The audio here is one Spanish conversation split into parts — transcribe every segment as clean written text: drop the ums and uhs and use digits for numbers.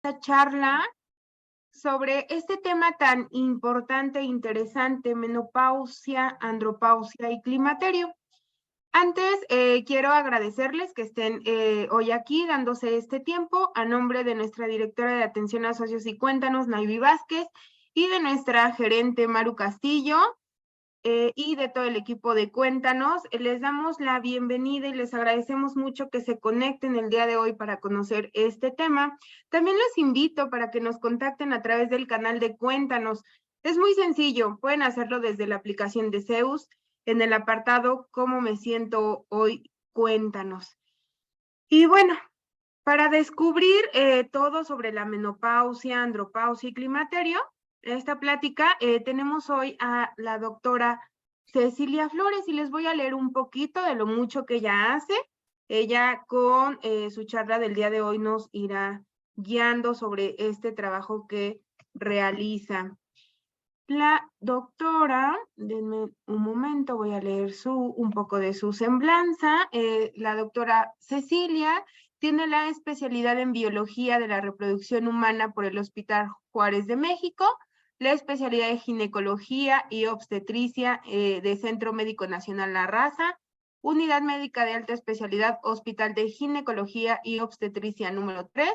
esta charla sobre este tema tan importante e interesante, menopausia, andropausia y climaterio. Antes, quiero agradecerles que estén hoy aquí dándose este tiempo a nombre de nuestra directora de Atención a Socios y Cuéntanos, Nayvi Vázquez, y de nuestra gerente, Maru Castillo, y de todo el equipo de Cuéntanos. Les damos la bienvenida y les agradecemos mucho que se conecten el día de hoy para conocer este tema. También les invito para que nos contacten a través del canal de Cuéntanos. Es muy sencillo, pueden hacerlo desde la aplicación de Zeus, en el apartado ¿Cómo me siento hoy? Cuéntanos. Y bueno, para descubrir todo sobre la menopausia, andropausia y climaterio, esta plática, tenemos hoy a la doctora Cecilia Flores y les voy a leer un poquito de lo mucho que ella hace. Ella con su charla del día de hoy nos irá guiando sobre este trabajo que realiza. La doctora, denme un momento, voy a leer un poco de su semblanza. La doctora Cecilia tiene la especialidad en biología de la reproducción humana por el Hospital Juárez de México, la especialidad de ginecología y obstetricia de Centro Médico Nacional La Raza, unidad médica de alta especialidad, Hospital de Ginecología y Obstetricia número 3,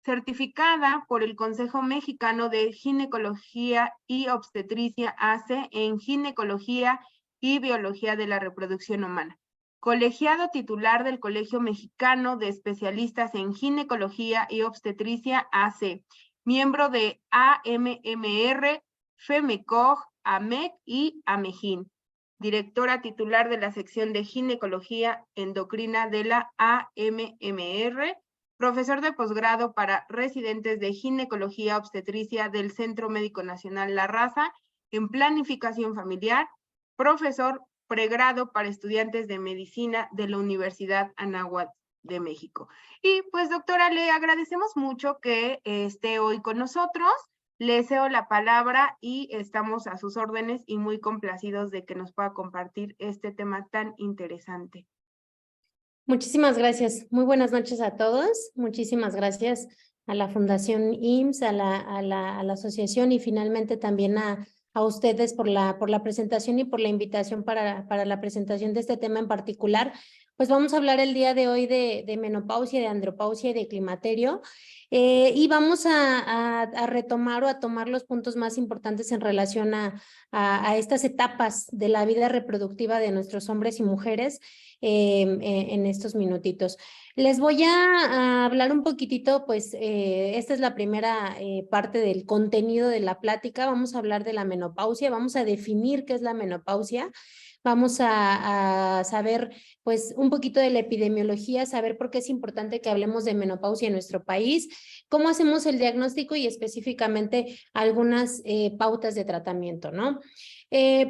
certificada por el Consejo Mexicano de Ginecología y Obstetricia AC en Ginecología y Biología de la Reproducción Humana. Colegiado titular del Colegio Mexicano de Especialistas en Ginecología y Obstetricia AC. Miembro de AMMR, FEMECOG, AMEC y AMEGIN. Directora titular de la sección de Ginecología Endocrina de la AMMR, profesor de posgrado para residentes de ginecología obstetricia del Centro Médico Nacional La Raza en planificación familiar, profesor pregrado para estudiantes de medicina de la Universidad Anáhuac de México. Y pues doctora, le agradecemos mucho que esté hoy con nosotros. Le cedo la palabra y estamos a sus órdenes y muy complacidos de que nos pueda compartir este tema tan interesante. Muchísimas gracias. Muy buenas noches a todos. Muchísimas gracias a la Fundación IMSS, a la asociación y finalmente también a ustedes por la presentación y por la invitación para la presentación de este tema en particular. Pues vamos a hablar el día de hoy de menopausia, de andropausia y de climaterio. Y vamos a retomar o a tomar los puntos más importantes en relación a estas etapas de la vida reproductiva de nuestros hombres y mujeres en estos minutitos. Les voy a hablar un poquitito, pues esta es la primera parte del contenido de la plática. Vamos a hablar de la menopausia, vamos a definir qué es la menopausia. Vamos a saber pues un poquito de la epidemiología, saber por qué es importante que hablemos de menopausia en nuestro país, cómo hacemos el diagnóstico y específicamente algunas pautas de tratamiento, ¿no?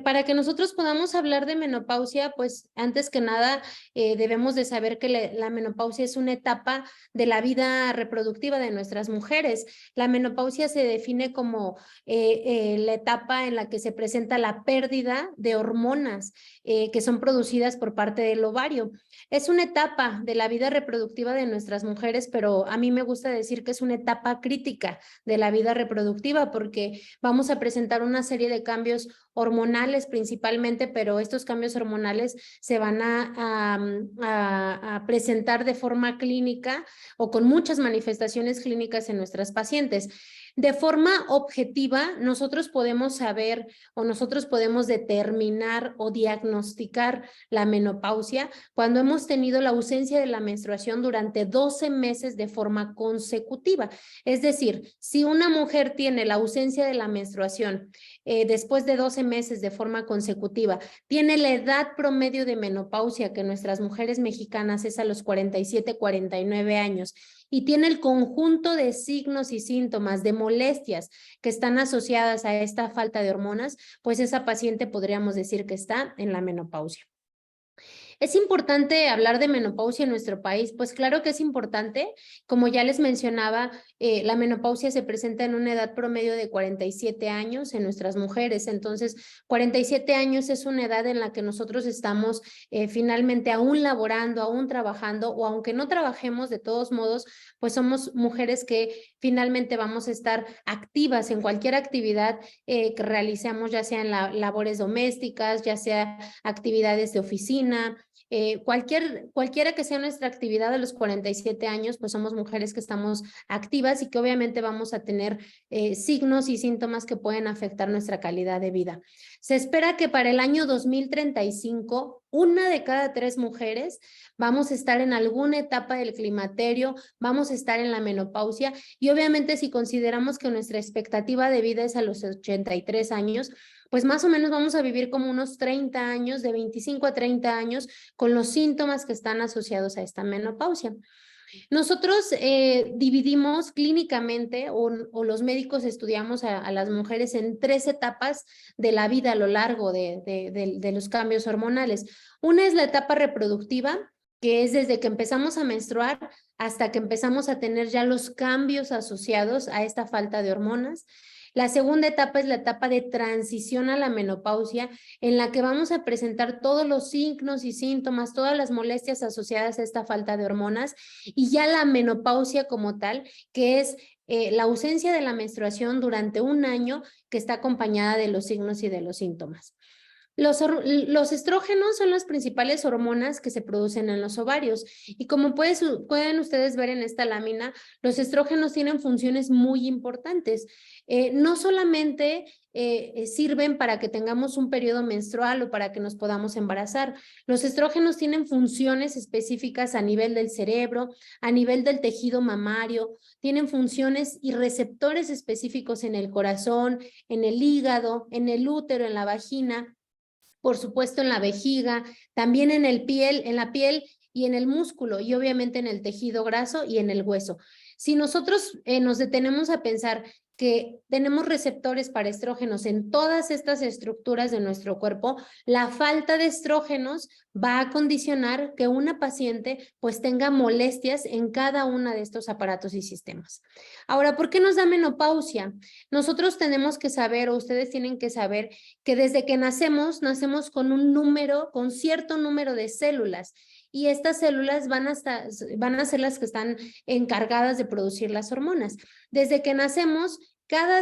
Para que nosotros podamos hablar de menopausia, pues antes que nada debemos de saber que la menopausia es una etapa de la vida reproductiva de nuestras mujeres. La menopausia se define como la etapa en la que se presenta la pérdida de hormonas que son producidas por parte del ovario. Es una etapa de la vida reproductiva de nuestras mujeres, pero a mí me gusta decir que es una etapa crítica de la vida reproductiva porque vamos a presentar una serie de cambios hormonales principalmente, pero estos cambios hormonales se van a presentar de forma clínica o con muchas manifestaciones clínicas en nuestras pacientes. De forma objetiva, nosotros podemos saber o nosotros podemos determinar o diagnosticar la menopausia cuando hemos tenido la ausencia de la menstruación durante 12 meses de forma consecutiva. Es decir, si una mujer tiene la ausencia de la menstruación después de 12 meses de forma consecutiva, tiene la edad promedio de menopausia que nuestras mujeres mexicanas es a los 47, 49 años y tiene el conjunto de signos y síntomas de molestias que están asociadas a esta falta de hormonas, pues esa paciente podríamos decir que está en la menopausia. ¿Es importante hablar de menopausia en nuestro país? Pues claro que es importante. Como ya les mencionaba, la menopausia se presenta en una edad promedio de 47 años en nuestras mujeres. Entonces, 47 años es una edad en la que nosotros estamos finalmente aún laborando, aún trabajando, o aunque no trabajemos, de todos modos, pues somos mujeres que finalmente vamos a estar activas en cualquier actividad que realicemos, ya sea en labores domésticas, ya sea actividades de oficina. Cualquiera que sea nuestra actividad a los 47 años, pues somos mujeres que estamos activas y que obviamente vamos a tener signos y síntomas que pueden afectar nuestra calidad de vida. Se espera que para el año 2035, 1 de cada 3 mujeres vamos a estar en alguna etapa del climaterio, vamos a estar en la menopausia, y obviamente si consideramos que nuestra expectativa de vida es a los 83 años, pues más o menos vamos a vivir como unos 30 años, de 25 a 30 años, con los síntomas que están asociados a esta menopausia. Nosotros dividimos clínicamente o los médicos estudiamos a las mujeres en 3 etapas de la vida a lo largo de los cambios hormonales. Una es la etapa reproductiva, que es desde que empezamos a menstruar hasta que empezamos a tener ya los cambios asociados a esta falta de hormonas. La segunda etapa es la etapa de transición a la menopausia, en la que vamos a presentar todos los signos y síntomas, todas las molestias asociadas a esta falta de hormonas, y ya la menopausia como tal, que es la ausencia de la menstruación durante 1 año, que está acompañada de los signos y de los síntomas. Los estrógenos son las principales hormonas que se producen en los ovarios, y como pueden ustedes ver en esta lámina, los estrógenos tienen funciones muy importantes. No solamente sirven para que tengamos un periodo menstrual o para que nos podamos embarazar. Los estrógenos tienen funciones específicas a nivel del cerebro, a nivel del tejido mamario, tienen funciones y receptores específicos en el corazón, en el hígado, en el útero, en la vagina, por supuesto en la vejiga, también en la piel y en el músculo, y obviamente en el tejido graso y en el hueso. Si nosotros nos detenemos a pensar que tenemos receptores para estrógenos en todas estas estructuras de nuestro cuerpo, la falta de estrógenos va a condicionar que una paciente pues tenga molestias en cada uno de estos aparatos y sistemas. Ahora, ¿por qué nos da menopausia? Nosotros tenemos que saber, o ustedes tienen que saber, que desde que nacemos con cierto número de células, y estas células van a ser las que están encargadas de producir las hormonas. Desde que nacemos, cada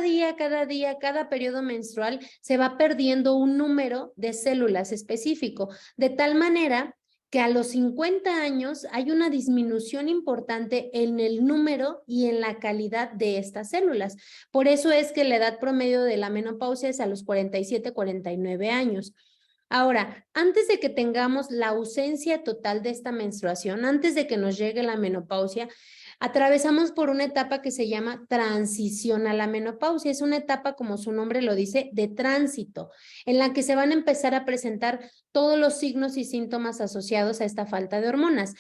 periodo menstrual se va perdiendo un número de células específico, de tal manera que a los 50 años hay una disminución importante en el número y en la calidad de estas células. Por eso es que la edad promedio de la menopausia es a los 47, 49 años. Ahora, antes de que tengamos la ausencia total de esta menstruación, antes de que nos llegue la menopausia, atravesamos por una etapa que se llama transición a la menopausia. Es una etapa, como su nombre lo dice, de tránsito, en la que se van a empezar a presentar todos los signos y síntomas asociados a esta falta de hormonas.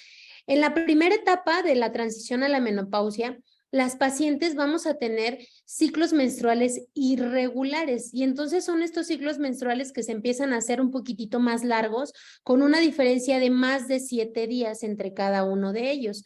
En la primera etapa de la transición a la menopausia, las pacientes vamos a tener ciclos menstruales irregulares, y entonces son estos ciclos menstruales que se empiezan a hacer un poquitito más largos, con una diferencia de más de 7 días entre cada uno de ellos.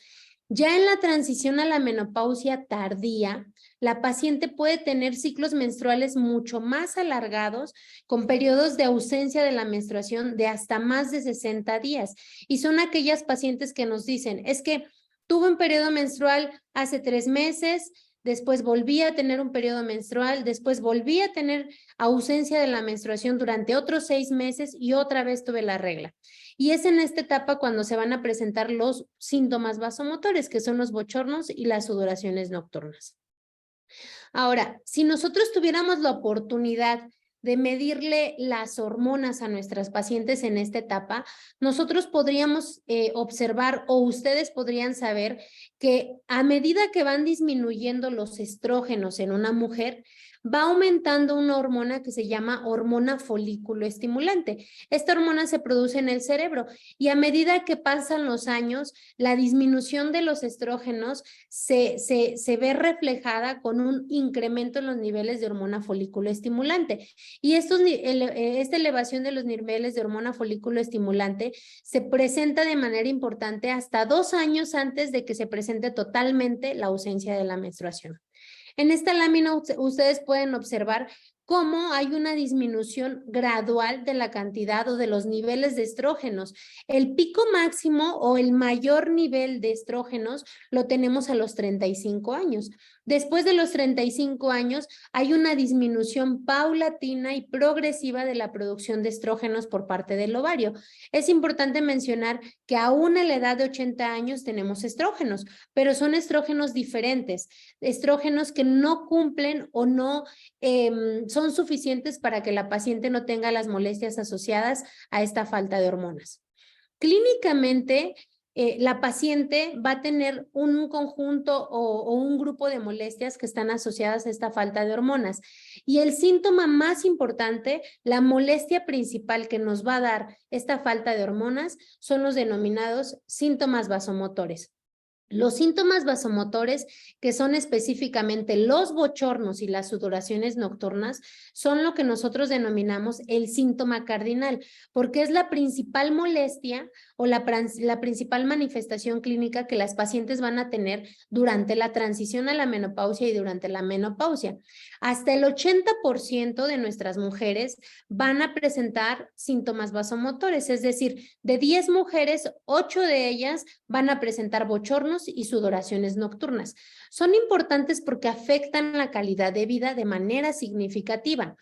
Ya en la transición a la menopausia tardía, la paciente puede tener ciclos menstruales mucho más alargados, con periodos de ausencia de la menstruación de hasta más de 60 días. Y son aquellas pacientes que nos dicen, es que tuve un periodo menstrual hace 3 meses, después volví a tener un periodo menstrual, después volví a tener ausencia de la menstruación durante otros 6 meses y otra vez tuve la regla. Y es en esta etapa cuando se van a presentar los síntomas vasomotores, que son los bochornos y las sudoraciones nocturnas. Ahora, si nosotros tuviéramos la oportunidad de medirle las hormonas a nuestras pacientes en esta etapa, nosotros podríamos observar, o ustedes podrían saber, que a medida que van disminuyendo los estrógenos en una mujer, va aumentando una hormona que se llama hormona folículo estimulante. Esta hormona se produce en el cerebro, y a medida que pasan los años, la disminución de los estrógenos se ve reflejada con un incremento en los niveles de hormona folículo estimulante. Y esta elevación de los niveles de hormona folículo estimulante se presenta de manera importante hasta 2 años antes de que se presente totalmente la ausencia de la menstruación. En esta lámina ustedes pueden observar cómo hay una disminución gradual de la cantidad o de los niveles de estrógenos. El pico máximo o el mayor nivel de estrógenos lo tenemos a los 35 años. Después de los 35 años hay una disminución paulatina y progresiva de la producción de estrógenos por parte del ovario. Es importante mencionar que aún a la edad de 80 años tenemos estrógenos, pero son estrógenos diferentes, estrógenos que no cumplen o no son suficientes para que la paciente no tenga las molestias asociadas a esta falta de hormonas. Clínicamente, la paciente va a tener un conjunto o un grupo de molestias que están asociadas a esta falta de hormonas. Y el síntoma más importante, la molestia principal que nos va a dar esta falta de hormonas son los denominados síntomas vasomotores. Los síntomas vasomotores, que son específicamente los bochornos y las sudoraciones nocturnas, son lo que nosotros denominamos el síntoma cardinal, porque es la principal molestia o la principal manifestación clínica que las pacientes van a tener durante la transición a la menopausia y durante la menopausia. Hasta el 80% de nuestras mujeres van a presentar síntomas vasomotores, es decir, de 10 mujeres, 8 de ellas van a presentar bochornos y sudoraciones nocturnas. Son importantes porque afectan la calidad de vida de manera significativa.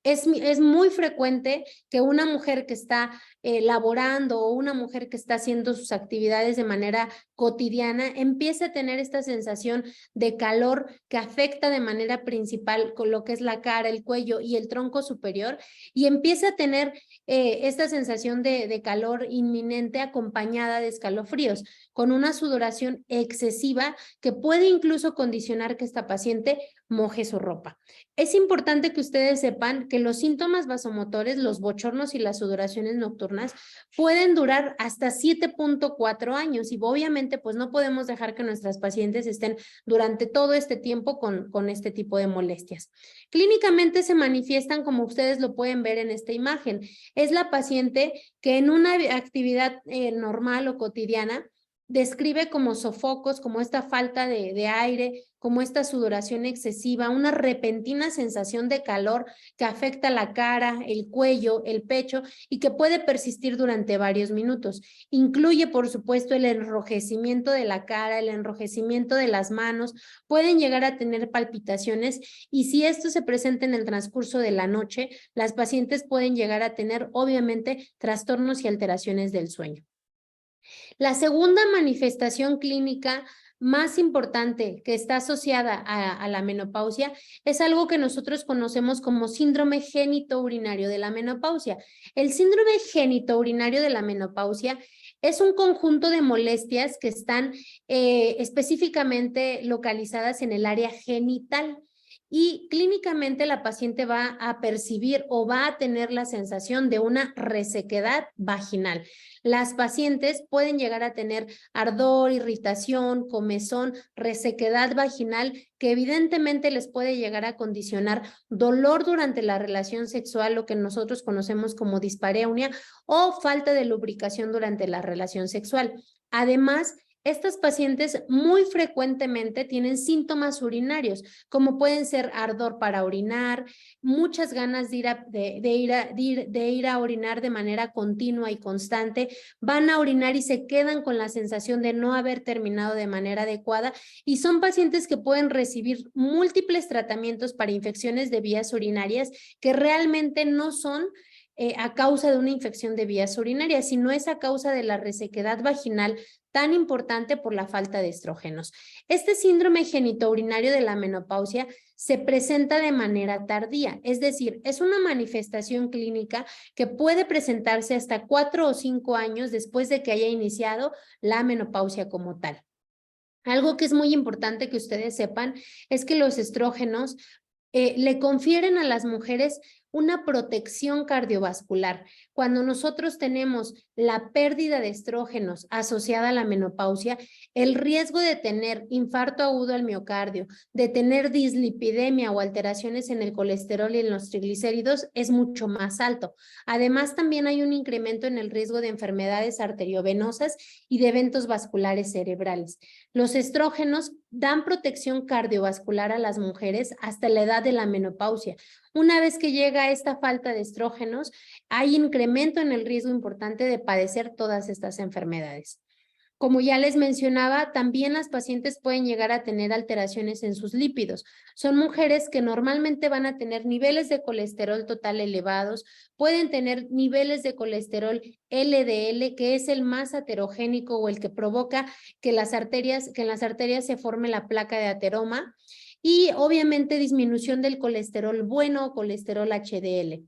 Es muy frecuente que una mujer que está laborando o una mujer que está haciendo sus actividades de manera cotidiana empiece a tener esta sensación de calor que afecta de manera principal con lo que es la cara, el cuello y el tronco superior, y empiece a tener esta sensación de calor inminente acompañada de escalofríos, con una sudoración excesiva que puede incluso condicionar que esta paciente moje su ropa. Es importante que ustedes sepan que los síntomas vasomotores, los bochornos y las sudoraciones nocturnas pueden durar hasta 7.4 años y obviamente pues no podemos dejar que nuestras pacientes estén durante todo este tiempo con este tipo de molestias. Clínicamente se manifiestan como ustedes lo pueden ver en esta imagen. Es la paciente que en una actividad normal o cotidiana describe como sofocos, como esta falta de aire, como esta sudoración excesiva, una repentina sensación de calor que afecta la cara, el cuello, el pecho y que puede persistir durante varios minutos. Incluye, por supuesto, el enrojecimiento de la cara, el enrojecimiento de las manos, pueden llegar a tener palpitaciones y si esto se presenta en el transcurso de la noche, las pacientes pueden llegar a tener, obviamente, trastornos y alteraciones del sueño. La segunda manifestación clínica más importante que está asociada a la menopausia es algo que nosotros conocemos como síndrome genitourinario de la menopausia. El síndrome genitourinario de la menopausia es un conjunto de molestias que están específicamente localizadas en el área genital. Y clínicamente la paciente va a percibir o va a tener la sensación de una resequedad vaginal. Las pacientes pueden llegar a tener ardor, irritación, comezón, resequedad vaginal, que evidentemente les puede llegar a condicionar dolor durante la relación sexual, lo que nosotros conocemos como dispareunia, o falta de lubricación durante la relación sexual. Además, estas pacientes muy frecuentemente tienen síntomas urinarios, como pueden ser ardor para orinar, muchas ganas de ir a orinar de manera continua y constante, van a orinar y se quedan con la sensación de no haber terminado de manera adecuada y son pacientes que pueden recibir múltiples tratamientos para infecciones de vías urinarias que realmente no son a causa de una infección de vías urinarias, sino es a causa de la resequedad vaginal tan importante por la falta de estrógenos. Este síndrome genitourinario de la menopausia se presenta de manera tardía, es decir, es una manifestación clínica que puede presentarse hasta 4 o 5 años después de que haya iniciado la menopausia como tal. Algo que es muy importante que ustedes sepan es que los estrógenos le confieren a las mujeres una protección cardiovascular. Cuando nosotros tenemos la pérdida de estrógenos asociada a la menopausia, el riesgo de tener infarto agudo al miocardio, de tener dislipidemia o alteraciones en el colesterol y en los triglicéridos es mucho más alto. Además, también hay un incremento en el riesgo de enfermedades arteriovenosas y de eventos vasculares cerebrales. Los estrógenos dan protección cardiovascular a las mujeres hasta la edad de la menopausia. Una vez que llega esta falta de estrógenos, hay incremento en el riesgo importante de padecer todas estas enfermedades. Como ya les mencionaba, también las pacientes pueden llegar a tener alteraciones en sus lípidos. Son mujeres que normalmente van a tener niveles de colesterol total elevados, pueden tener niveles de colesterol LDL, que es el más aterogénico o el que provoca que en las arterias se forme la placa de ateroma, y obviamente disminución del colesterol bueno o colesterol HDL.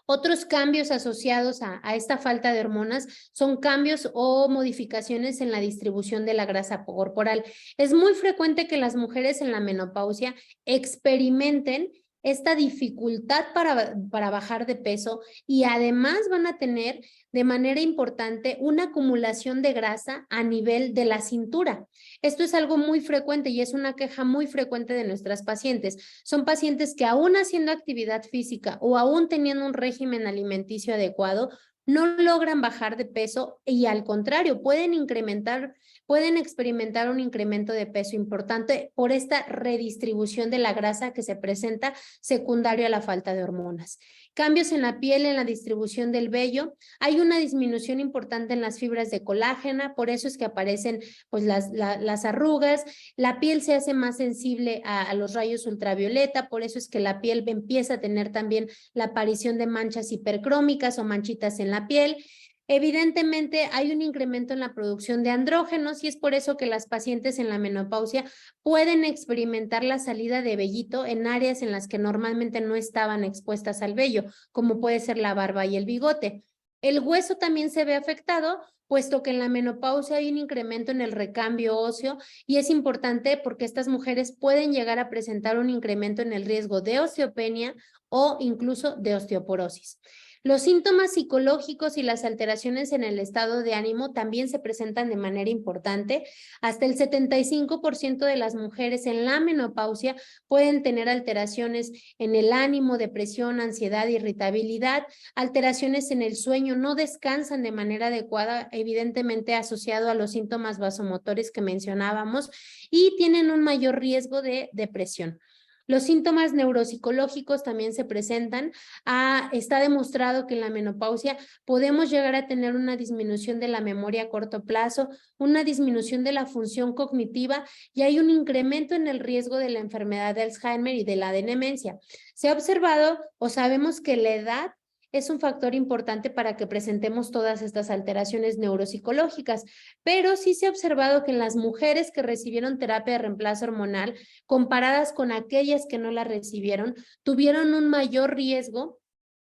Otros cambios asociados a esta falta de hormonas son cambios o modificaciones en la distribución de la grasa corporal. Es muy frecuente que las mujeres en la menopausia experimenten esta dificultad para bajar de peso, y además van a tener de manera importante una acumulación de grasa a nivel de la cintura. Esto es algo muy frecuente y es una queja muy frecuente de nuestras pacientes. Son pacientes que aún haciendo actividad física o aún teniendo un régimen alimenticio adecuado, no logran bajar de peso y al contrario, pueden experimentar un incremento de peso importante por esta redistribución de la grasa que se presenta secundario a la falta de hormonas. Cambios en la piel, en la distribución del vello. Hay una disminución importante en las fibras de colágeno, por eso es que aparecen pues, las arrugas. La piel se hace más sensible a los rayos ultravioleta, por eso es que la piel empieza a tener también la aparición de manchas hipercrómicas o manchitas en la piel. Evidentemente hay un incremento en la producción de andrógenos y es por eso que las pacientes en la menopausia pueden experimentar la salida de vellito en áreas en las que normalmente no estaban expuestas al vello, como puede ser la barba y el bigote. El hueso también se ve afectado, puesto que en la menopausia hay un incremento en el recambio óseo, y es importante porque estas mujeres pueden llegar a presentar un incremento en el riesgo de osteopenia o incluso de osteoporosis. Los síntomas psicológicos y las alteraciones en el estado de ánimo también se presentan de manera importante. Hasta el 75% de las mujeres en la menopausia pueden tener alteraciones en el ánimo, depresión, ansiedad, irritabilidad, alteraciones en el sueño, no descansan de manera adecuada, evidentemente asociado a los síntomas vasomotores que mencionábamos, y tienen un mayor riesgo de depresión. Los síntomas neuropsicológicos también se presentan. Está demostrado que en la menopausia podemos llegar a tener una disminución de la memoria a corto plazo, una disminución de la función cognitiva, y hay un incremento en el riesgo de la enfermedad de Alzheimer y de la demencia. Se ha observado o sabemos que la edad es un factor importante para que presentemos todas estas alteraciones neuropsicológicas, pero sí se ha observado que en las mujeres que recibieron terapia de reemplazo hormonal, comparadas con aquellas que no la recibieron, tuvieron un mayor riesgo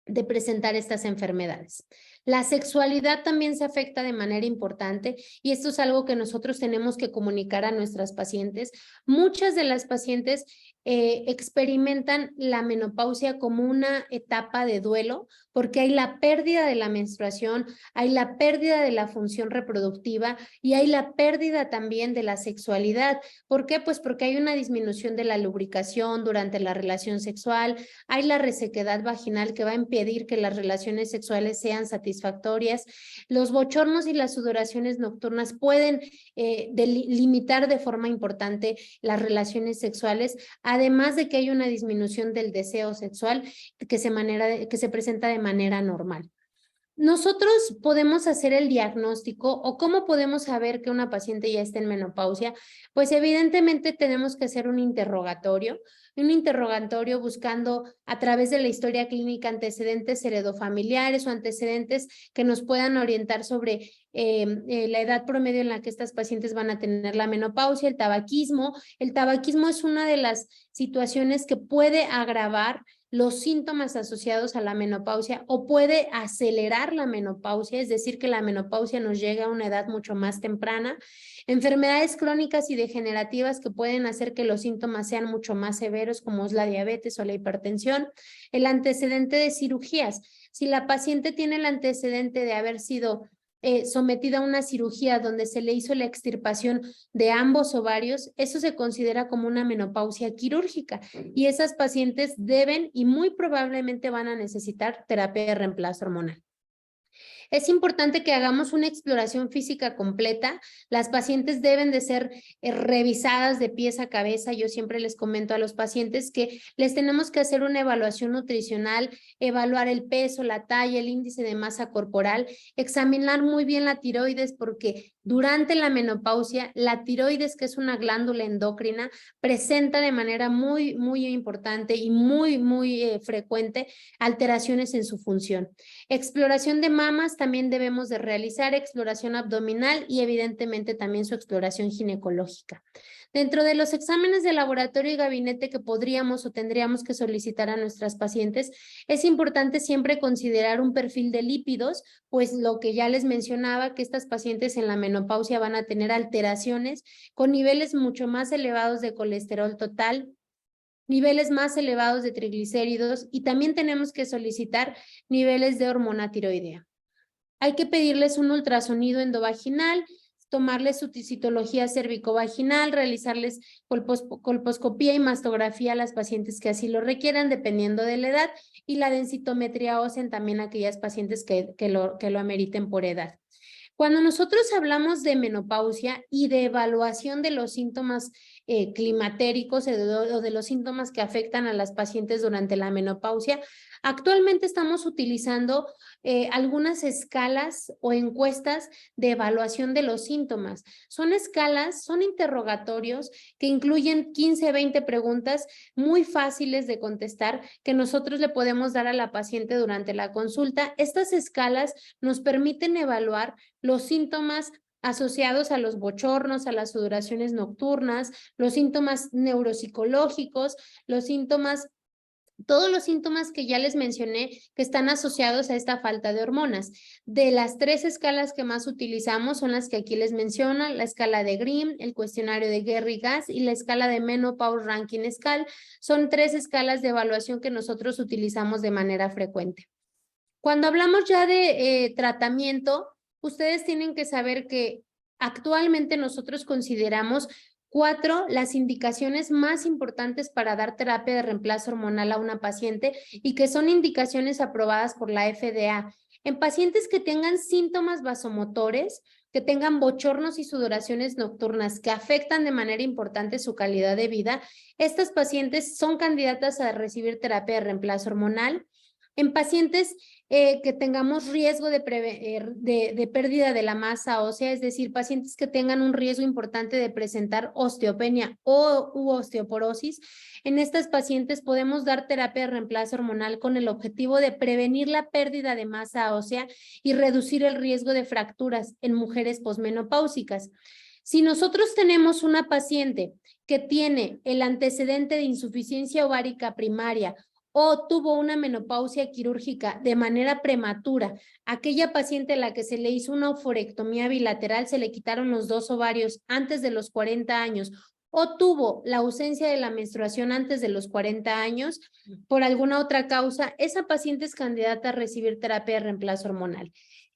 de presentar estas enfermedades. La sexualidad también se afecta de manera importante, y esto es algo que nosotros tenemos que comunicar a nuestras pacientes. Muchas de las pacientes experimentan la menopausia como una etapa de duelo, porque hay la pérdida de la menstruación, hay la pérdida de la función reproductiva y hay la pérdida también de la sexualidad. ¿Por qué? Pues porque hay una disminución de la lubricación durante la relación sexual, hay la resequedad vaginal que va a impedir que las relaciones sexuales sean satisfactorias. Los bochornos y las sudoraciones nocturnas pueden limitar de forma importante las relaciones sexuales, además de que hay una disminución del deseo sexual que se presenta de manera normal. Nosotros podemos hacer el diagnóstico, o cómo podemos saber que una paciente ya está en menopausia. Pues evidentemente tenemos que hacer un interrogatorio buscando a través de la historia clínica antecedentes heredofamiliares o antecedentes que nos puedan orientar sobre la edad promedio en la que estas pacientes van a tener la menopausia. El tabaquismo es una de las situaciones que puede agravar los síntomas asociados a la menopausia o puede acelerar la menopausia, es decir, que la menopausia nos llega a una edad mucho más temprana. Enfermedades crónicas y degenerativas que pueden hacer que los síntomas sean mucho más severos, como es la diabetes o la hipertensión. El antecedente de cirugías. Si la paciente tiene el antecedente de haber sido sometida a una cirugía donde se le hizo la extirpación de ambos ovarios, eso se considera como una menopausia quirúrgica y esas pacientes deben y muy probablemente van a necesitar terapia de reemplazo hormonal. Es importante que hagamos una exploración física completa. Las pacientes deben de ser revisadas de pies a cabeza. Yo siempre les comento a los pacientes que les tenemos que hacer una evaluación nutricional, evaluar el peso, la talla, el índice de masa corporal, examinar muy bien la tiroides porque durante la menopausia, la tiroides, que es una glándula endocrina, presenta de manera muy importante y muy frecuente alteraciones en su función. Exploración de mamas también debemos de realizar, exploración abdominal y evidentemente también su exploración ginecológica. Dentro de los exámenes de laboratorio y gabinete que podríamos o tendríamos que solicitar a nuestras pacientes, es importante siempre considerar un perfil de lípidos, pues lo que ya les mencionaba, que estas pacientes en la menopausia van a tener alteraciones con niveles mucho más elevados de colesterol total, niveles más elevados de triglicéridos y también tenemos que solicitar niveles de hormona tiroidea. Hay que pedirles un ultrasonido endovaginal, tomarles su citología cervicovaginal, realizarles colposcopía y mastografía a las pacientes que así lo requieran, dependiendo de la edad, y la densitometría ósea en también aquellas pacientes que lo ameriten por edad. Cuando nosotros hablamos de menopausia y de evaluación de los síntomas climatéricos o de los síntomas que afectan a las pacientes durante la menopausia, actualmente estamos utilizando algunas escalas o encuestas de evaluación de los síntomas. Son escalas, son interrogatorios que incluyen 15, 20 preguntas muy fáciles de contestar que nosotros le podemos dar a la paciente durante la consulta. Estas escalas nos permiten evaluar los síntomas asociados a los bochornos, a las sudoraciones nocturnas, los síntomas neuropsicológicos, los síntomas, todos los síntomas que ya les mencioné que están asociados a esta falta de hormonas. De las 3 escalas que más utilizamos son las que aquí les menciono, la escala de Grimm, el cuestionario de Gerry-Gass y la escala de Menopause Ranking Scale. Son 3 escalas de evaluación que nosotros utilizamos de manera frecuente. Cuando hablamos ya de tratamiento, ustedes tienen que saber que actualmente nosotros consideramos 4 las indicaciones más importantes para dar terapia de reemplazo hormonal a una paciente y que son indicaciones aprobadas por la FDA. En pacientes que tengan síntomas vasomotores, que tengan bochornos y sudoraciones nocturnas que afectan de manera importante su calidad de vida, estas pacientes son candidatas a recibir terapia de reemplazo hormonal. En pacientes que tengamos riesgo de pérdida de la masa ósea, es decir, pacientes que tengan un riesgo importante de presentar osteopenia u osteoporosis, en estas pacientes podemos dar terapia de reemplazo hormonal con el objetivo de prevenir la pérdida de masa ósea y reducir el riesgo de fracturas en mujeres posmenopáusicas. Si nosotros tenemos una paciente que tiene el antecedente de insuficiencia ovárica primaria o tuvo una menopausia quirúrgica de manera prematura, aquella paciente a la que se le hizo una oophorectomía bilateral, se le quitaron los 2 ovarios antes de los 40 años, o tuvo la ausencia de la menstruación antes de los 40 años, por alguna otra causa, esa paciente es candidata a recibir terapia de reemplazo hormonal.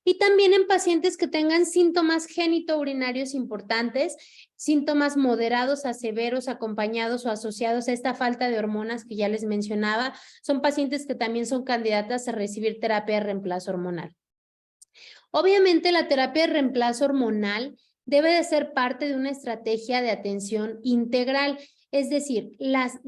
Y también en pacientes que tengan síntomas genitourinarios importantes, síntomas moderados a severos acompañados o asociados a esta falta de hormonas que ya les mencionaba, son pacientes que también son candidatas a recibir terapia de reemplazo hormonal. Obviamente la terapia de reemplazo hormonal debe de ser parte de una estrategia de atención integral. Es decir, las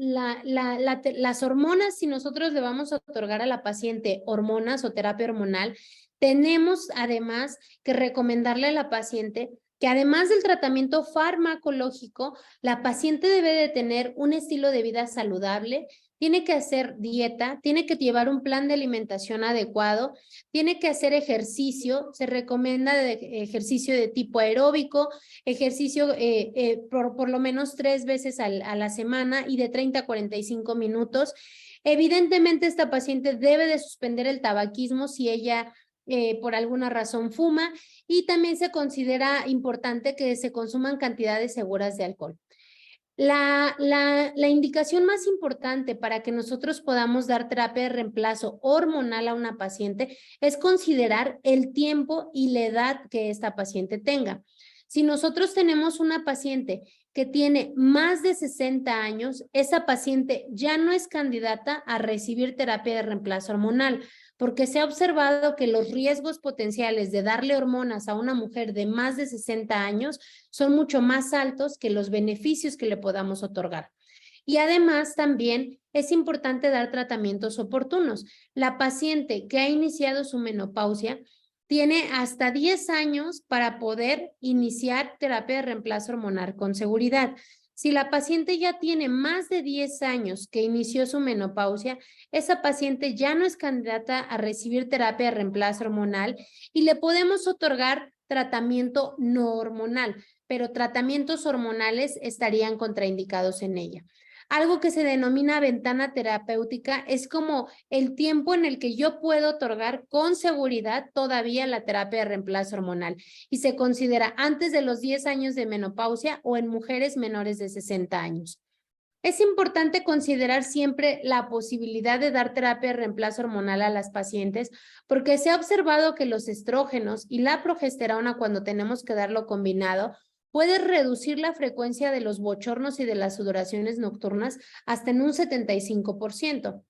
hormonas, si nosotros le vamos a otorgar a la paciente hormonas o terapia hormonal, tenemos además que recomendarle a la paciente que además del tratamiento farmacológico, la paciente debe de tener un estilo de vida saludable, tiene que hacer dieta, tiene que llevar un plan de alimentación adecuado, tiene que hacer ejercicio, se recomienda ejercicio de tipo aeróbico, ejercicio por lo menos 3 veces a la semana y de 30 a 45 minutos. Evidentemente, esta paciente debe de suspender el tabaquismo si ella por alguna razón fuma, y también se considera importante que se consuman cantidades seguras de alcohol. La indicación más importante para que nosotros podamos dar terapia de reemplazo hormonal a una paciente es considerar el tiempo y la edad que esta paciente tenga. Si nosotros tenemos una paciente que tiene más de 60 años, esa paciente ya no es candidata a recibir terapia de reemplazo hormonal, porque se ha observado que los riesgos potenciales de darle hormonas a una mujer de más de 60 años son mucho más altos que los beneficios que le podamos otorgar. Y además también es importante dar tratamientos oportunos. La paciente que ha iniciado su menopausia tiene hasta 10 años para poder iniciar terapia de reemplazo hormonal con seguridad. Si la paciente ya tiene más de 10 años que inició su menopausia, esa paciente ya no es candidata a recibir terapia de reemplazo hormonal y le podemos otorgar tratamiento no hormonal, pero tratamientos hormonales estarían contraindicados en ella. Algo que se denomina ventana terapéutica es como el tiempo en el que yo puedo otorgar con seguridad todavía la terapia de reemplazo hormonal, y se considera antes de los 10 años de menopausia o en mujeres menores de 60 años. Es importante considerar siempre la posibilidad de dar terapia de reemplazo hormonal a las pacientes, porque se ha observado que los estrógenos y la progesterona, cuando tenemos que darlo combinado, puede reducir la frecuencia de los bochornos y de las sudoraciones nocturnas hasta en un 75%.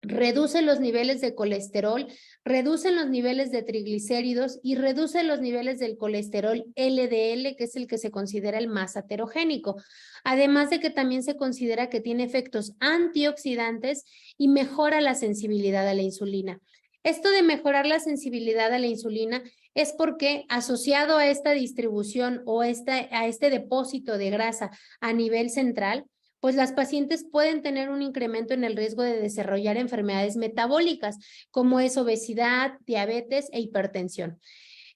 Reduce los niveles de colesterol, reduce los niveles de triglicéridos y reduce los niveles del colesterol LDL, que es el que se considera el más aterogénico. Además de que también se considera que tiene efectos antioxidantes y mejora la sensibilidad a la insulina. Esto de mejorar la sensibilidad a la insulina es porque asociado a esta distribución o a este depósito de grasa a nivel central, pues las pacientes pueden tener un incremento en el riesgo de desarrollar enfermedades metabólicas, como es obesidad, diabetes e hipertensión.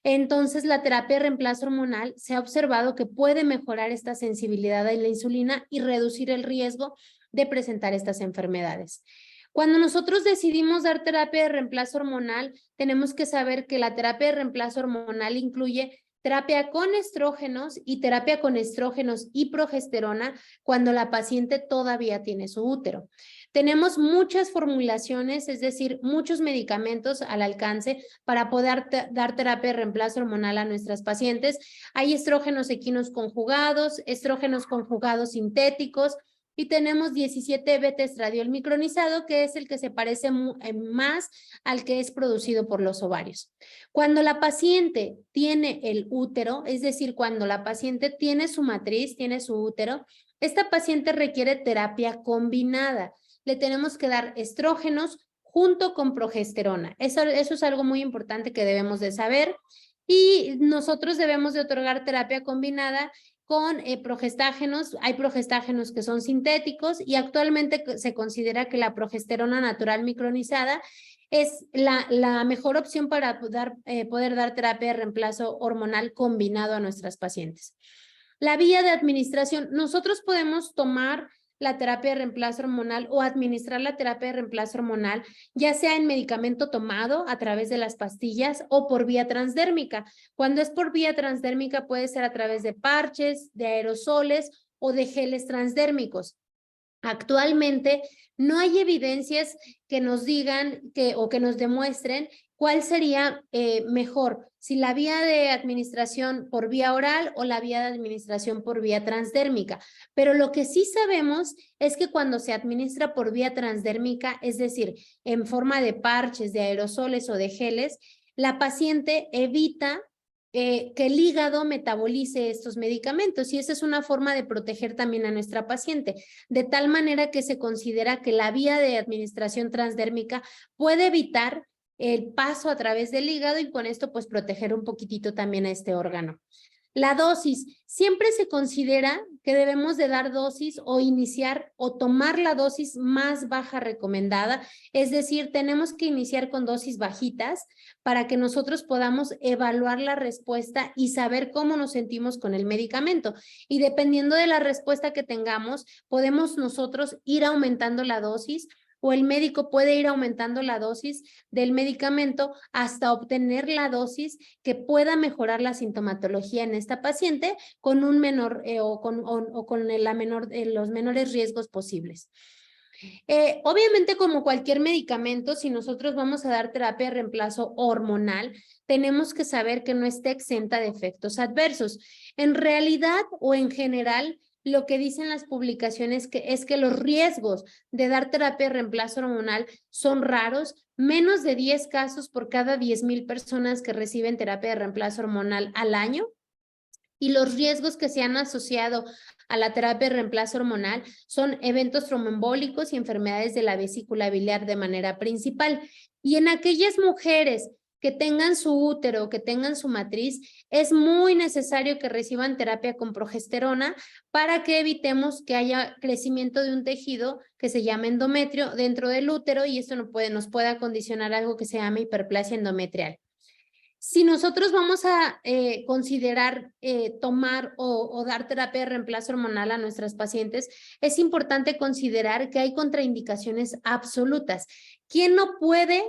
Entonces, la terapia de reemplazo hormonal se ha observado que puede mejorar esta sensibilidad a la insulina y reducir el riesgo de presentar estas enfermedades. Cuando nosotros decidimos dar terapia de reemplazo hormonal, tenemos que saber que la terapia de reemplazo hormonal incluye terapia con estrógenos y terapia con estrógenos y progesterona cuando la paciente todavía tiene su útero. Tenemos muchas formulaciones, es decir, muchos medicamentos al alcance para poder dar terapia de reemplazo hormonal a nuestras pacientes. Hay estrógenos equinos conjugados, estrógenos conjugados sintéticos, y tenemos 17-beta-estradiol micronizado, que es el que se parece más al que es producido por los ovarios. Cuando la paciente tiene el útero, es decir, cuando la paciente tiene su matriz, tiene su útero, esta paciente requiere terapia combinada. Le tenemos que dar estrógenos junto con progesterona. Eso es algo muy importante que debemos de saber, y nosotros debemos de otorgar terapia combinada con progestágenos. Hay progestágenos que son sintéticos y actualmente se considera que la progesterona natural micronizada es la mejor opción para poder dar terapia de reemplazo hormonal combinado a nuestras pacientes. La vía de administración, nosotros podemos tomar la terapia de reemplazo hormonal o administrar la terapia de reemplazo hormonal, ya sea en medicamento tomado a través de las pastillas o por vía transdérmica. Cuando es por vía transdérmica puede ser a través de parches, de aerosoles o de geles transdérmicos. Actualmente no hay evidencias que nos digan o que nos demuestren cuál sería mejor, si la vía de administración por vía oral o la vía de administración por vía transdérmica. Pero lo que sí sabemos es que cuando se administra por vía transdérmica, es decir, en forma de parches, de aerosoles o de geles, la paciente evita que el hígado metabolice estos medicamentos, y esa es una forma de proteger también a nuestra paciente, de tal manera que se considera que la vía de administración transdérmica puede evitar el paso a través del hígado y con esto pues proteger un poquitito también a este órgano. La dosis, siempre se considera que debemos de dar dosis o iniciar o tomar la dosis más baja recomendada, es decir, tenemos que iniciar con dosis bajitas para que nosotros podamos evaluar la respuesta y saber cómo nos sentimos con el medicamento. Y dependiendo de la respuesta que tengamos, podemos nosotros ir aumentando la dosis o el médico puede ir aumentando la dosis del medicamento hasta obtener la dosis que pueda mejorar la sintomatología en esta paciente con un menor con los menores riesgos posibles. Obviamente, como cualquier medicamento, si nosotros vamos a dar terapia de reemplazo hormonal, tenemos que saber que no está exenta de efectos adversos. En realidad o en general, lo que dicen las publicaciones es que los riesgos de dar terapia de reemplazo hormonal son raros, menos de 10 casos por cada 10,000 personas que reciben terapia de reemplazo hormonal al año. Y los riesgos que se han asociado a la terapia de reemplazo hormonal son eventos tromboembólicos y enfermedades de la vesícula biliar de manera principal. Y en aquellas mujeres que tengan su útero, que tengan su matriz, es muy necesario que reciban terapia con progesterona para que evitemos que haya crecimiento de un tejido que se llama endometrio dentro del útero y esto nos puede condicionar algo que se llama hiperplasia endometrial. Si nosotros vamos a considerar tomar o dar terapia de reemplazo hormonal a nuestras pacientes, es importante considerar que hay contraindicaciones absolutas. ¿Quién no puede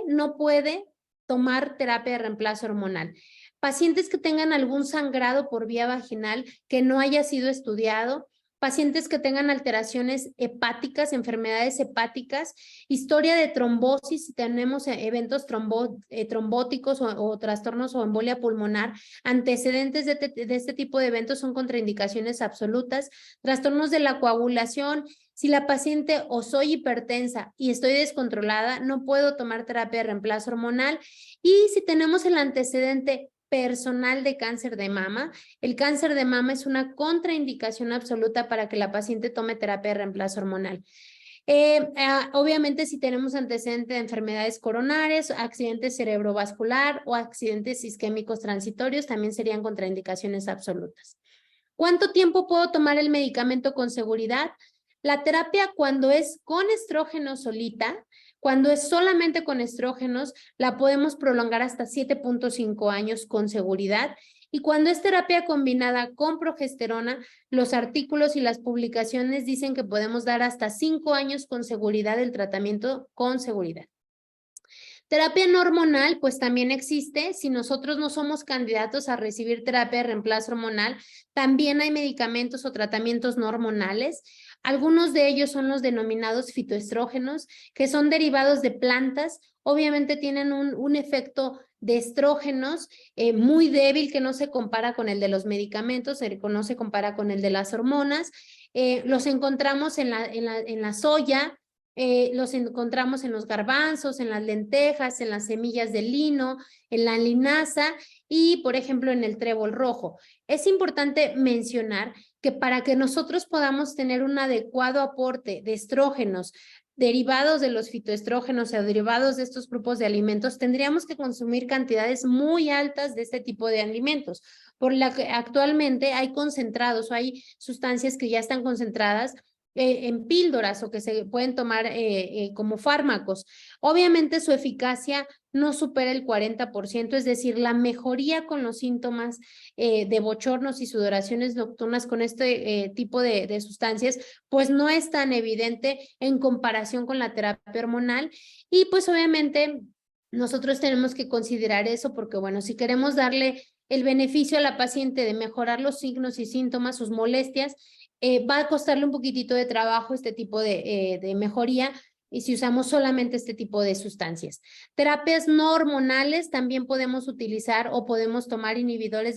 tomar terapia de reemplazo hormonal? Pacientes que tengan algún sangrado por vía vaginal que no haya sido estudiado, pacientes que tengan alteraciones hepáticas, enfermedades hepáticas, historia de trombosis, si tenemos eventos trombóticos o trastornos o embolia pulmonar, antecedentes de este tipo de eventos son contraindicaciones absolutas, trastornos de la coagulación. Si la paciente o soy hipertensa y estoy descontrolada, no puedo tomar terapia de reemplazo hormonal. Y si tenemos el antecedente personal de cáncer de mama, el cáncer de mama es una contraindicación absoluta para que la paciente tome terapia de reemplazo hormonal. Obviamente, si tenemos antecedentes de enfermedades coronarias, accidente cerebrovascular o accidentes isquémicos transitorios, también serían contraindicaciones absolutas. ¿Cuánto tiempo puedo tomar el medicamento con seguridad? La terapia cuando es con estrógeno solita, cuando es solamente con estrógenos, la podemos prolongar hasta 7.5 años con seguridad. Y cuando es terapia combinada con progesterona, los artículos y las publicaciones dicen que podemos dar hasta 5 años con seguridad el tratamiento con seguridad. Terapia no hormonal, pues también existe. Si nosotros no somos candidatos a recibir terapia de reemplazo hormonal, también hay medicamentos o tratamientos no hormonales. Algunos de ellos son los denominados fitoestrógenos, que son derivados de plantas. Obviamente tienen un efecto de estrógenos muy débil que no se compara con el de los medicamentos, no se compara con el de las hormonas. Los encontramos en la soya, los encontramos en los garbanzos, en las lentejas, en las semillas de lino, en la linaza y, por ejemplo, en el trébol rojo. Es importante mencionar que para que nosotros podamos tener un adecuado aporte de estrógenos derivados de los fitoestrógenos o derivados de estos grupos de alimentos, tendríamos que consumir cantidades muy altas de este tipo de alimentos, por la que actualmente hay concentrados o hay sustancias que ya están concentradas en píldoras o que se pueden tomar como fármacos. Obviamente su eficacia no supera el 40%, es decir, la mejoría con los síntomas de bochornos y sudoraciones nocturnas con este tipo de sustancias, pues no es tan evidente en comparación con la terapia hormonal y pues obviamente nosotros tenemos que considerar eso porque bueno, si queremos darle el beneficio a la paciente de mejorar los signos y síntomas, sus molestias, va a costarle un poquitito de trabajo este tipo de mejoría y si usamos solamente este tipo de sustancias. Terapias no hormonales también podemos utilizar o podemos tomar inhibidores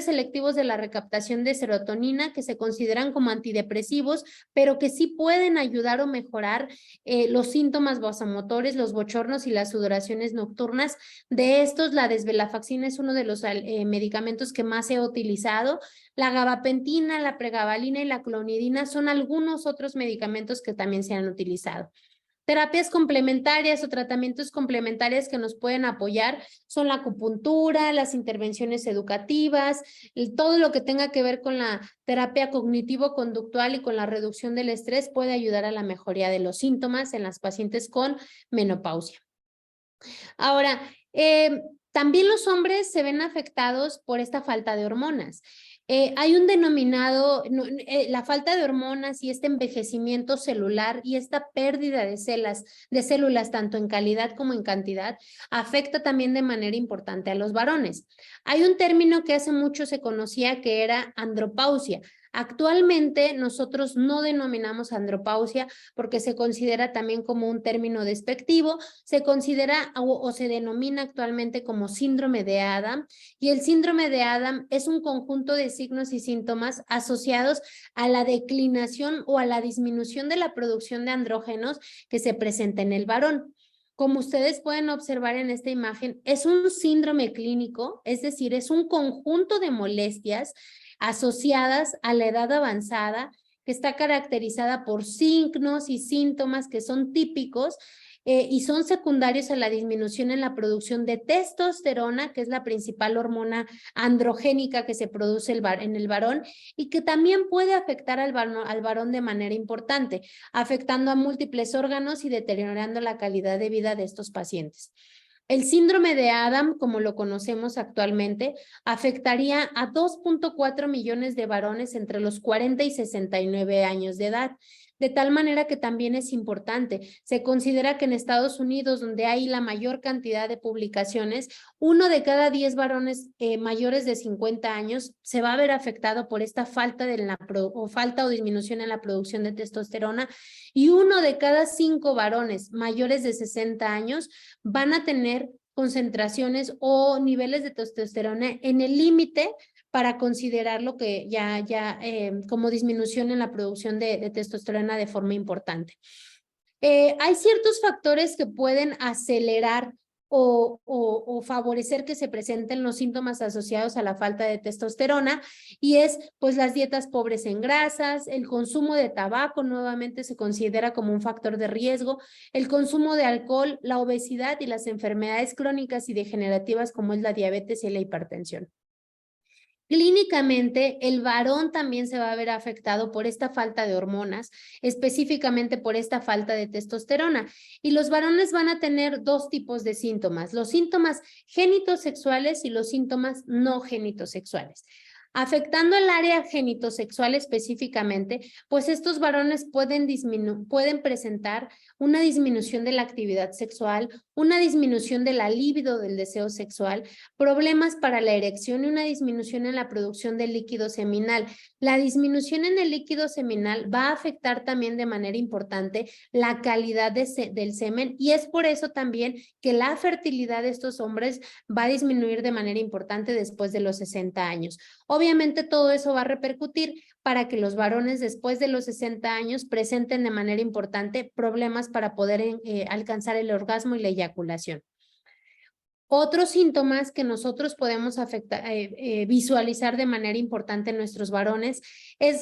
selectivos de la recaptación de serotonina que se consideran como antidepresivos, pero que sí pueden ayudar o mejorar los síntomas vasomotores, los bochornos y las sudoraciones nocturnas. De estos, la desvelafaxina es uno de los medicamentos que más he utilizado. La gabapentina, la pregabalina y la clonidina son algunos otros medicamentos que también se han utilizado. Terapias complementarias o tratamientos complementarios que nos pueden apoyar son la acupuntura, las intervenciones educativas, todo lo que tenga que ver con la terapia cognitivo-conductual y con la reducción del estrés puede ayudar a la mejoría de los síntomas en las pacientes con menopausia. Ahora, también los hombres se ven afectados por esta falta de hormonas. Hay un denominado, la falta de hormonas y este envejecimiento celular y esta pérdida de células tanto en calidad como en cantidad, afecta también de manera importante a los varones. Hay un término que hace mucho se conocía que era andropausia. Actualmente nosotros no denominamos andropausia porque se considera también como un término despectivo, se considera o se denomina actualmente como síndrome de Adam, y el síndrome de Adam es un conjunto de signos y síntomas asociados a la declinación o a la disminución de la producción de andrógenos que se presenta en el varón. Como ustedes pueden observar en esta imagen, es un síndrome clínico, es decir, es un conjunto de molestias asociadas a la edad avanzada que está caracterizada por signos y síntomas que son típicos y son secundarios a la disminución en la producción de testosterona, que es la principal hormona androgénica que se produce en el varón y que también puede afectar al varón de manera importante, afectando a múltiples órganos y deteriorando la calidad de vida de estos pacientes. El síndrome de Adam, como lo conocemos actualmente, afectaría a 2.4 millones de varones entre los 40 y 69 años de edad. De tal manera que también es importante. Se considera que en Estados Unidos, donde hay la mayor cantidad de publicaciones, 1 de cada 10 varones mayores de 50 años se va a ver afectado por esta falta o disminución en la producción de testosterona, y 1 de cada 5 varones mayores de 60 años van a tener concentraciones o niveles de testosterona en el límite para considerar lo que como disminución en la producción de testosterona de forma importante. Hay ciertos factores que pueden acelerar o favorecer que se presenten los síntomas asociados a la falta de testosterona, y es pues las dietas pobres en grasas, el consumo de tabaco nuevamente se considera como un factor de riesgo, el consumo de alcohol, la obesidad y las enfermedades crónicas y degenerativas como es la diabetes y la hipertensión. Clínicamente, el varón también se va a ver afectado por esta falta de hormonas, específicamente por esta falta de testosterona. Y los varones van a tener 2 tipos de síntomas, los síntomas genitosexuales y los síntomas no genitosexuales. Afectando el área genitosexual específicamente, pues estos varones pueden presentar una disminución de la actividad sexual, una disminución de la libido del deseo sexual, problemas para la erección y una disminución en la producción del líquido seminal. La disminución en el líquido seminal va a afectar también de manera importante la calidad del semen, y es por eso también que la fertilidad de estos hombres va a disminuir de manera importante después de los 60 años. Obviamente todo eso va a repercutir para que los varones después de los 60 años presenten de manera importante problemas para poder alcanzar el orgasmo y la eyaculación. Otros síntomas que nosotros podemos visualizar de manera importante en nuestros varones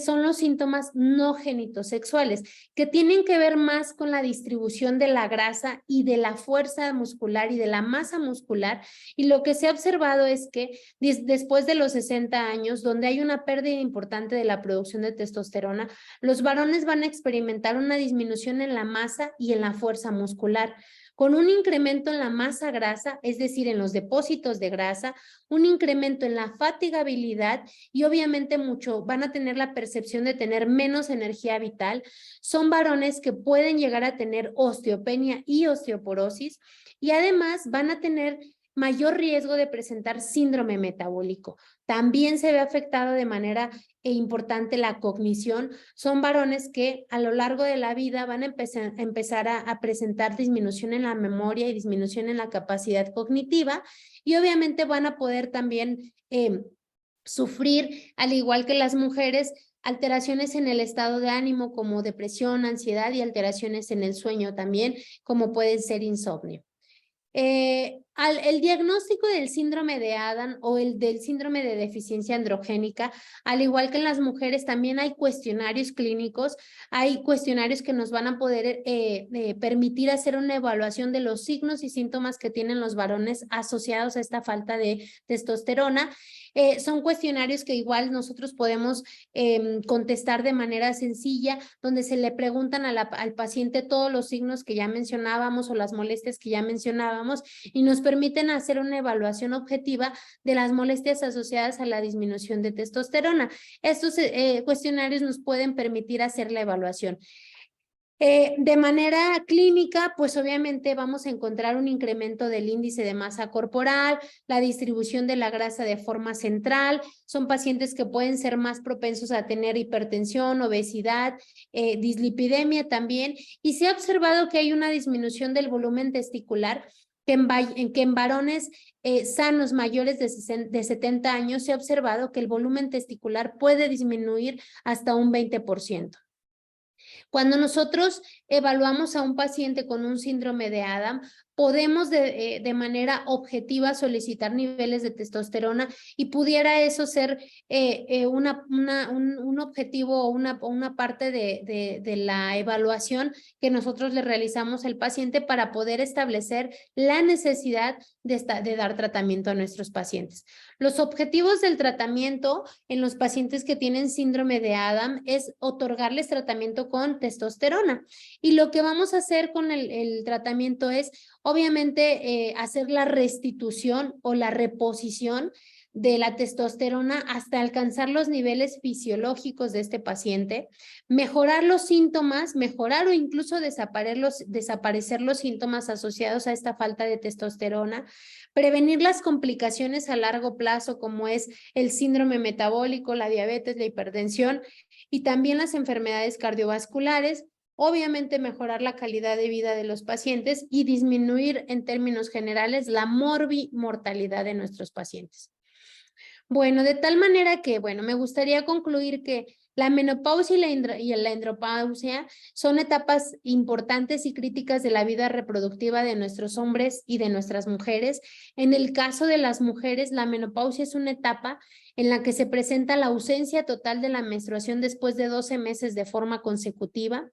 son los síntomas no genitosexuales, que tienen que ver más con la distribución de la grasa y de la fuerza muscular y de la masa muscular. Y lo que se ha observado es que después de los 60 años, donde hay una pérdida importante de la producción de testosterona, los varones van a experimentar una disminución en la masa y en la fuerza muscular, con un incremento en la masa grasa, es decir, en los depósitos de grasa, un incremento en la fatigabilidad y obviamente van a tener la percepción de tener menos energía vital. Son varones que pueden llegar a tener osteopenia y osteoporosis, y además van a tener mayor riesgo de presentar síndrome metabólico. También se ve afectado de manera importante la cognición. Son varones que a lo largo de la vida van a empezar a presentar disminución en la memoria y disminución en la capacidad cognitiva, y obviamente van a poder también sufrir, al igual que las mujeres, alteraciones en el estado de ánimo como depresión, ansiedad y alteraciones en el sueño también, como pueden ser insomnio. El diagnóstico del síndrome de Adam o el del síndrome de deficiencia androgénica, al igual que en las mujeres, también hay cuestionarios clínicos, hay cuestionarios que nos van a poder permitir hacer una evaluación de los signos y síntomas que tienen los varones asociados a esta falta de testosterona. Son cuestionarios que igual nosotros podemos contestar de manera sencilla, donde se le preguntan al paciente todos los signos que ya mencionábamos o las molestias que ya mencionábamos y nos permiten hacer una evaluación objetiva de las molestias asociadas a la disminución de testosterona. Estos cuestionarios nos pueden permitir hacer la evaluación. De manera clínica, pues obviamente vamos a encontrar un incremento del índice de masa corporal, la distribución de la grasa de forma central, son pacientes que pueden ser más propensos a tener hipertensión, obesidad, dislipidemia también, y se ha observado que hay una disminución del volumen testicular, que en varones sanos mayores de 70 años se ha observado que el volumen testicular puede disminuir hasta un 20%. Cuando nosotros evaluamos a un paciente con un síndrome de Adam, podemos de manera objetiva solicitar niveles de testosterona y pudiera eso ser un objetivo o una parte de la evaluación que nosotros le realizamos al paciente para poder establecer la necesidad de dar tratamiento a nuestros pacientes. Los objetivos del tratamiento en los pacientes que tienen síndrome de Adam es otorgarles tratamiento con testosterona. Y lo que vamos a hacer con el tratamiento es, obviamente, hacer la restitución o la reposición de la testosterona hasta alcanzar los niveles fisiológicos de este paciente, mejorar los síntomas, mejorar o incluso desaparecer los síntomas asociados a esta falta de testosterona, prevenir las complicaciones a largo plazo como es el síndrome metabólico, la diabetes, la hipertensión y también las enfermedades cardiovasculares. Obviamente mejorar la calidad de vida de los pacientes y disminuir en términos generales la mortalidad de nuestros pacientes. Bueno, de tal manera que, bueno, me gustaría concluir que la menopausia y la andropausia son etapas importantes y críticas de la vida reproductiva de nuestros hombres y de nuestras mujeres. En el caso de las mujeres, la menopausia es una etapa en la que se presenta la ausencia total de la menstruación después de 12 meses de forma consecutiva.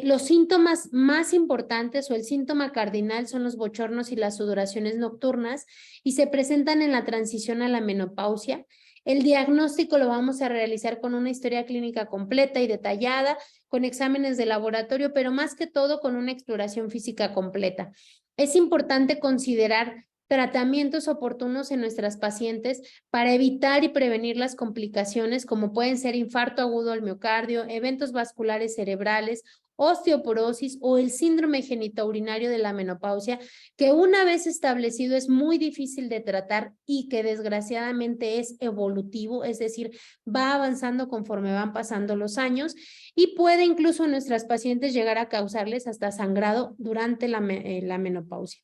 Los síntomas más importantes o el síntoma cardinal son los bochornos y las sudoraciones nocturnas y se presentan en la transición a la menopausia. El diagnóstico lo vamos a realizar con una historia clínica completa y detallada, con exámenes de laboratorio, pero más que todo con una exploración física completa. Es importante considerar tratamientos oportunos en nuestras pacientes para evitar y prevenir las complicaciones como pueden ser infarto agudo al miocardio, eventos vasculares cerebrales, osteoporosis o el síndrome genitourinario de la menopausia, que una vez establecido es muy difícil de tratar y que desgraciadamente es evolutivo, es decir, va avanzando conforme van pasando los años y puede incluso en nuestras pacientes llegar a causarles hasta sangrado durante la menopausia.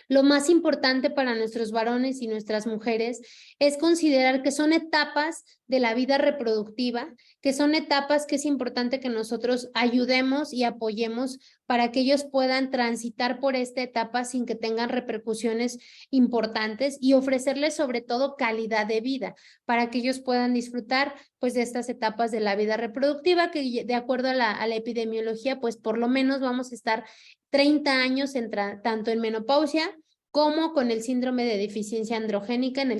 Lo más importante para nuestros varones y nuestras mujeres es considerar que son etapas de la vida reproductiva, que son etapas que es importante que nosotros ayudemos y apoyemos para que ellos puedan transitar por esta etapa sin que tengan repercusiones importantes y ofrecerles sobre todo calidad de vida para que ellos puedan disfrutar pues de estas etapas de la vida reproductiva que de acuerdo a la epidemiología pues por lo menos vamos a estar 30 años tanto en menopausia como con el síndrome de deficiencia androgénica en el